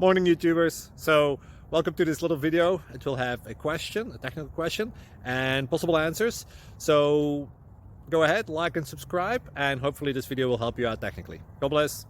Morning, YouTubers. So welcome to this little video. It will have a question, a technical question, and possible answers. So go ahead, like and subscribe, and hopefully this video will help you out technically. God bless.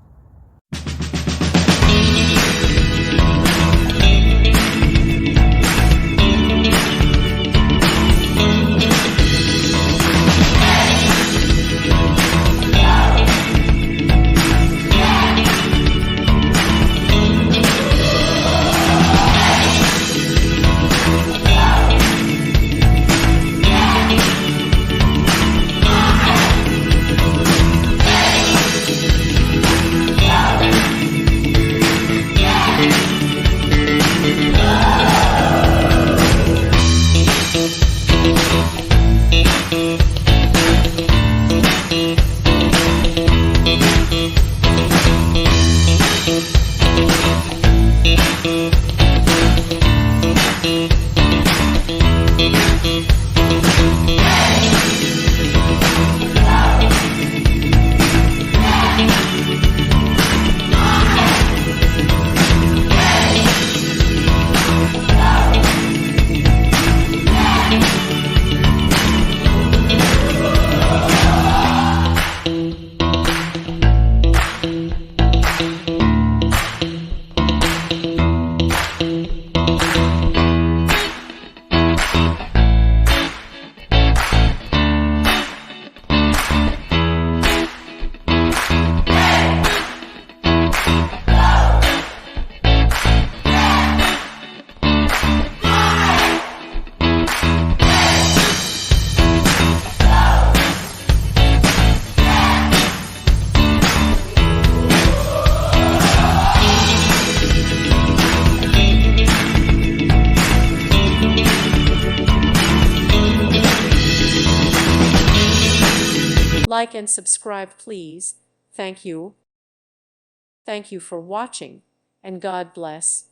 Like and subscribe, please. Thank you. Thank you for watching, and God bless.